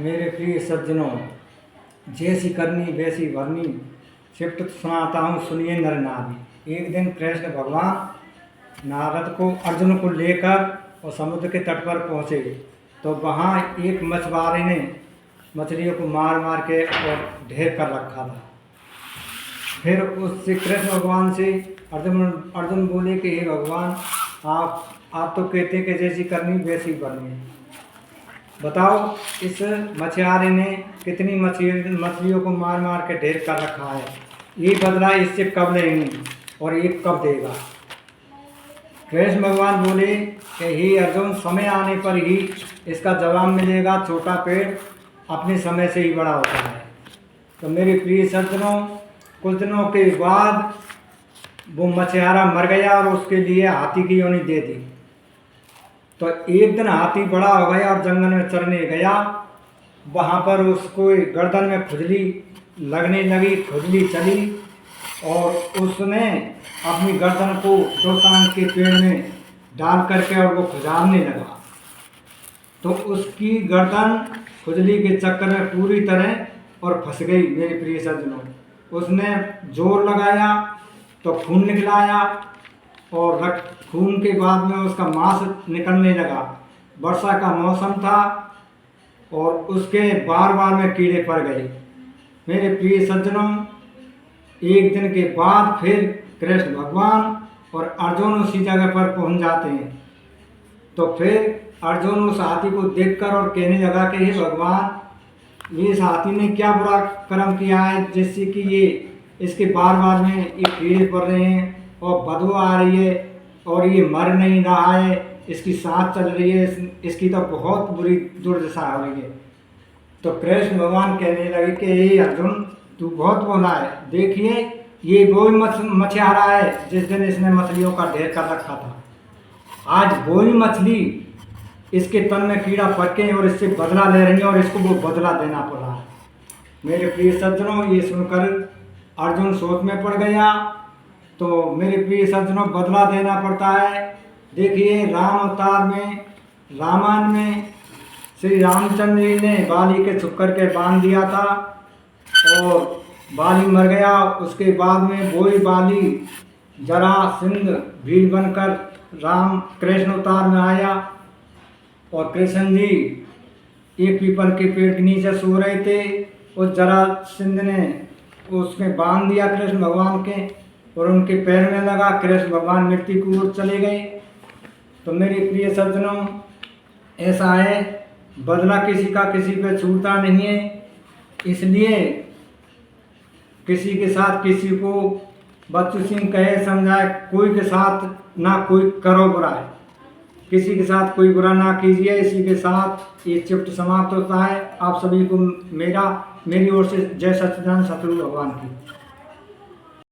मेरे प्रिय सज्जनों, जैसी करनी वैसी भरनी शिफ्ट सुनाता हूँ, सुनिए नर नारी। एक दिन कृष्ण भगवान नारद को अर्जुन को लेकर और समुद्र के तट पर पहुँचे तो वहाँ एक मछुआरे ने मछलियों को मार मार के और ढेर कर रखा था। फिर उससे कृष्ण भगवान से अर्जुन बोले कि हे भगवान, आप तो कहते हैं कि जैसी करनी वैसी भरनी। बताओ, इस मछुआरे ने कितनी मछलियों को मार मार के ढेर कर रखा है। ये बदला इससे कब लेंगे और ये कब देगा? कृष्ण भगवान बोले कि हे अर्जुन, समय आने पर ही इसका जवाब मिलेगा। छोटा पेड़ अपने समय से ही बड़ा होता है। तो मेरे प्रिय सज्जनों, कुछ दिनों के बाद वो मछुआरा मर गया और उसके लिए हाथी की योनि दे दी। तो एक दिन हाथी बड़ा हो गया और जंगल में चरने गया। वहाँ पर उसको गर्दन में खुजली लगने लगी, खुजली चली और उसने अपनी गर्दन को दोसान के पेड़ में डाल करके और वो खुजारने लगा। तो उसकी गर्दन खुजली के चक्कर में पूरी तरह और फंस गई। मेरे प्रिय सज्जनों, उसने जोर लगाया तो खून निकलाया और खून के बाद में उसका मांस निकलने लगा। वर्षा का मौसम था और उसके बार बार में कीड़े पड़ गए। मेरे प्रिय सज्जनों, एक दिन के बाद फिर कृष्ण भगवान और अर्जुन उसी जगह पर पहुंच जाते हैं। तो फिर अर्जुन उस हाथी को देखकर और कहने लगा कि हे भगवान, ये इस हाथी ने क्या बुरा कर्म किया है जिससे कि ये इसके बार बार में ये कीड़े पड़ रहे हैं और बदबू आ रही है और ये मर नहीं रहा है, इसकी सांस चल रही है, इसकी तो बहुत बुरी दुर्दशा हो रही है। तो कृष्ण भगवान कहने लगे कि हे अर्जुन, तू बहुत बोला है। देखिए, ये वही मछुआरा है जिस दिन इसने मछलियों का ढेर कर रखा था। आज वही मछली इसके तन में कीड़ा पड़ के और इससे बदला ले रही है और इसको वो बदला देना पड़ रहा है। मेरे प्रिय सज्जनों, ये सुनकर अर्जुन सोच में पड़ गया। तो मेरे प्रिय सज्जनों, बदला देना पड़ता है। देखिए, राम अवतार में, रामायण में श्री रामचंद्र जी ने बाली के छुप के बांध दिया था और बाली मर गया। उसके बाद में वही बाली जरासंध भील बनकर राम कृष्ण अवतार में आया और कृष्ण जी एक पीपल के पेड़ के नीचे सो रहे थे। उस जरासंध ने उसमें बांध दिया कृष्ण भगवान के और उनके पैर में लगा। कृष्ण भगवान मृत्यु की ओर चले गए। तो मेरे प्रिय सज्जनों, ऐसा है, बदला किसी का किसी पे छूटता नहीं है। इसलिए किसी के साथ किसी को बच्चों सिंह कहे समझाए, कोई के साथ ना कोई करो बुरा है, किसी के साथ कोई बुरा ना कीजिए। इसी के साथ ये चिफ्ट समाप्त होता है। आप सभी को मेरी ओर से जय सच्चिदानंद सतगुरु भगवान की।